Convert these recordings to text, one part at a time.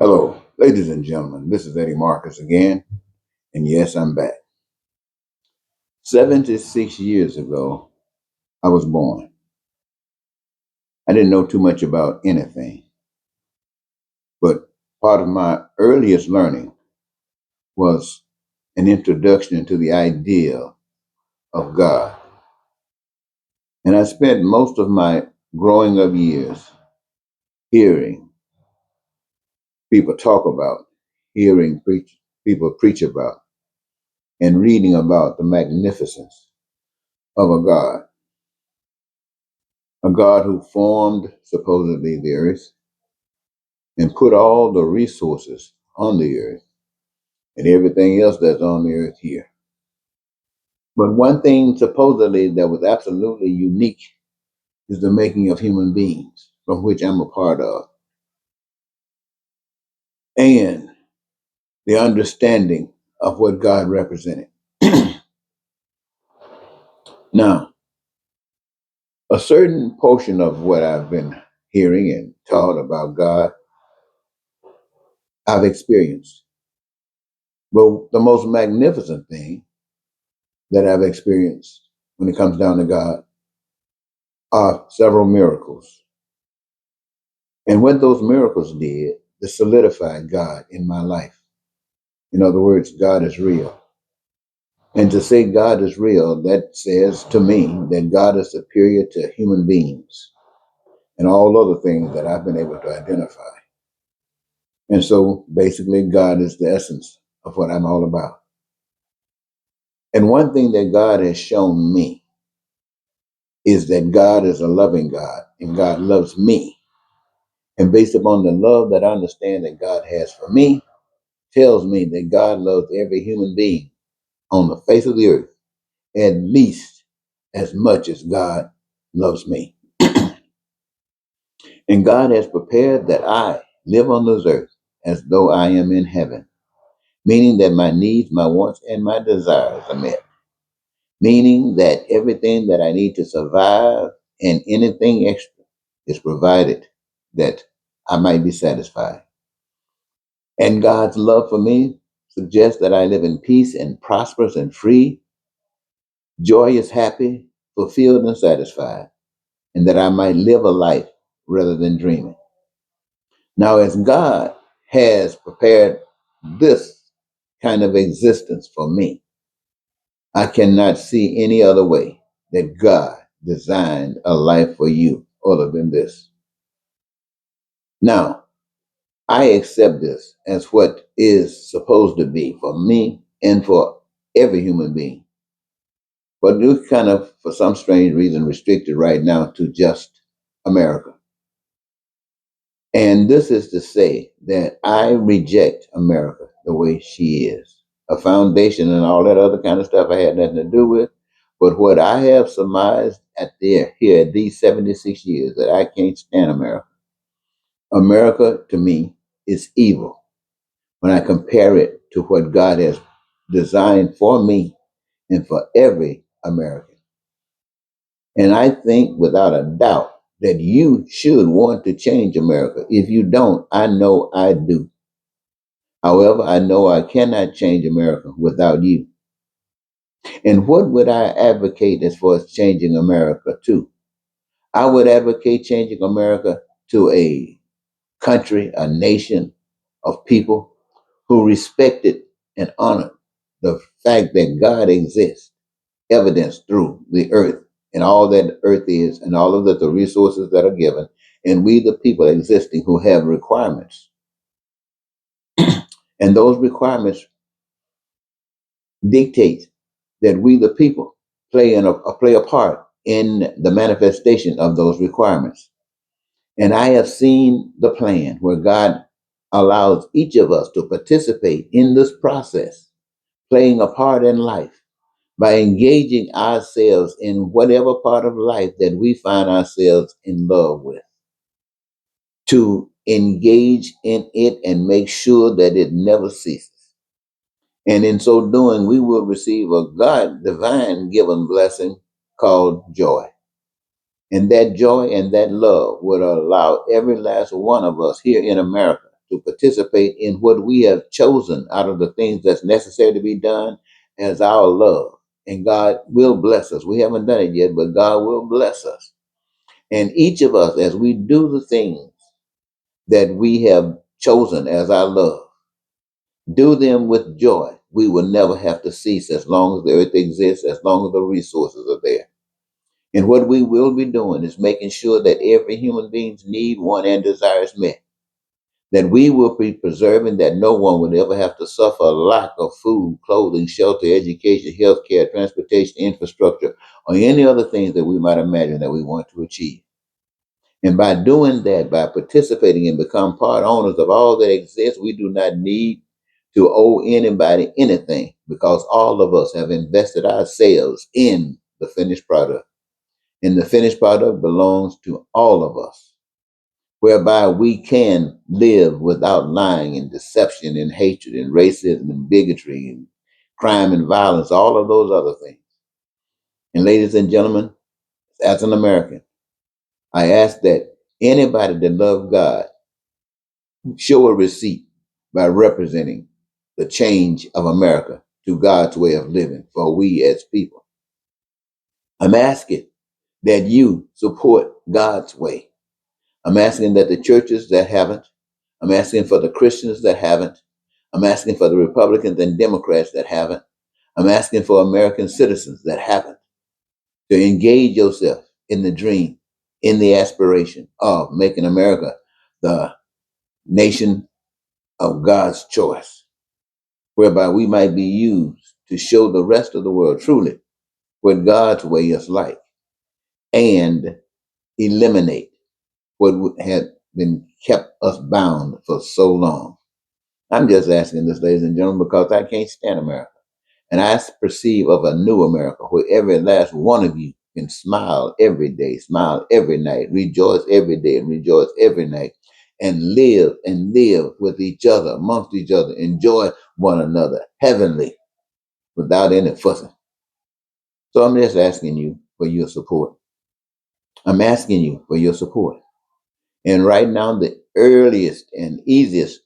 Hello, ladies and gentlemen. This is Eddie Marcus again, and yes, I'm back. 76 years ago, I was born. I didn't know too much about anything, but part of my earliest learning was an introduction to the idea of God. And I spent most of my growing up years hearing people talk about, people preach about, and reading about the magnificence of a God who formed supposedly the earth and put all the resources on the earth and everything else that's on the earth here. But one thing supposedly that was absolutely unique is the making of human beings, from which I'm a part of, and the understanding of what God represented. Now, a certain portion of what I've been hearing and taught about God, I've experienced. But the most magnificent thing that I've experienced when it comes down to God are several miracles. And what those miracles did, they solidified God in my life. In other words, God is real. And to say God is real, that says to me that God is superior to human beings and all other things that I've been able to identify. And so basically, God is the essence of what I'm all about. And one thing that God has shown me is that God is a loving God and God loves me. And based upon the love that I understand that God has for me, tells me that God loves every human being on the face of the earth at least as much as God loves me. And God has prepared that I live on this earth as though I am in heaven, meaning that my needs, my wants, and my desires are met, meaning that everything that I need to survive and anything extra is provided that I might be satisfied. And God's love for me suggests that I live in peace and prosperous and free, joyous, happy, fulfilled, and satisfied, and that I might live a life rather than dreaming. Now, as God has prepared this kind of existence for me, I cannot see any other way that God designed a life for you other than this. Now, I accept this as what is supposed to be for me and for every human being. But we're kind of, for some strange reason, restricted right now to just America. And this is to say that I reject America the way she is. A foundation and all that other kind of stuff I had nothing to do with. But what I have surmised here at these 76 years that I can't stand America. America to me is evil when I compare it to what God has designed for me and for every American. And I think without a doubt that you should want to change America. If you don't, I know I do. However, I know I cannot change America without you. And what would I advocate as far as changing America to? I would advocate changing America to a country, a nation of people who respected and honored the fact that God exists, evidenced through the earth and all that the earth is and all of the resources that are given, and we the people existing who have requirements. And those requirements dictate that we the people play a part in the manifestation of those requirements. And I have seen the plan where God allows each of us to participate in this process, playing a part in life by engaging ourselves in whatever part of life that we find ourselves in love with, to engage in it and make sure that it never ceases. And in so doing, we will receive a God divine given blessing called joy. And that joy and that love would allow every last one of us here in America to participate in what we have chosen out of the things that's necessary to be done as our love. And God will bless us. We haven't done it yet, but God will bless us. And each of us, as we do the things that we have chosen as our love, do them with joy. We will never have to cease as long as the earth exists, as long as the resources are there. And what we will be doing is making sure that every human being's need, want, and desire is met. That we will be preserving that no one would ever have to suffer a lack of food, clothing, shelter, education, health care, transportation, infrastructure, or any other things that we might imagine that we want to achieve. And by doing that, by participating and become part owners of all that exists, we do not need to owe anybody anything because all of us have invested ourselves in the finished product. And the finished product belongs to all of us, whereby we can live without lying and deception and hatred and racism and bigotry and crime and violence, all of those other things. And ladies and gentlemen, as an American, I ask that anybody that loves God show a receipt by representing the change of America to God's way of living for we as people. I'm asking that you support God's way. I'm asking that the churches that haven't, I'm asking for the Christians that haven't, I'm asking for the Republicans and Democrats that haven't, I'm asking for American citizens that haven't, to engage yourself in the dream, in the aspiration of making America the nation of God's choice, whereby we might be used to show the rest of the world truly what God's way is like and eliminate what had been kept us bound for so long. I'm just asking this, ladies and gentlemen, because I can't stand America. And I perceive of a new America where every last one of you can smile every day, smile every night, rejoice every day, and rejoice every night, and live with each other, amongst each other, enjoy one another heavenly without any fussing. So I'm just asking you for your support. I'm asking you for your support. And right now, the earliest and easiest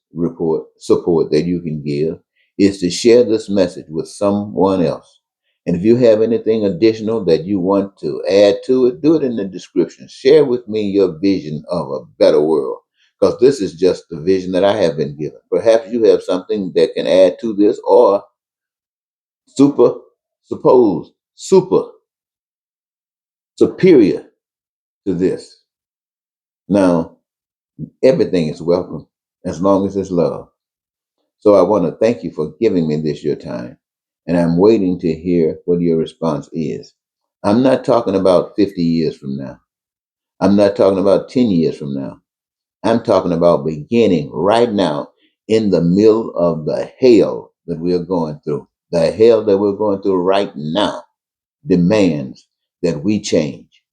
support that you can give is to share this message with someone else. And if you have anything additional that you want to add to it, do it in the description. Share with me your vision of a better world, because this is just the vision that I have been given. Perhaps you have something that can add to this or super, super superior to this. Now, everything is welcome as long as it's love. So I want to thank you for giving me this your time. And I'm waiting to hear what your response is. I'm not talking about 50 years from now. I'm not talking about 10 years from now. I'm talking about beginning right now in the middle of the hell that we're going through. The hell that we're going through right now demands that we change.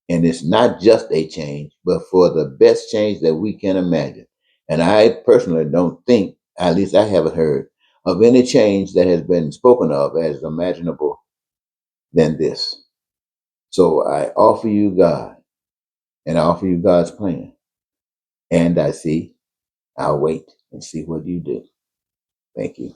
And it's not just a change, but for the best change that we can imagine. And I personally don't think, at least I haven't heard, of any change that has been spoken of as imaginable than this. So I offer you God, and I offer you God's plan. And I'll wait and see what you do. Thank you.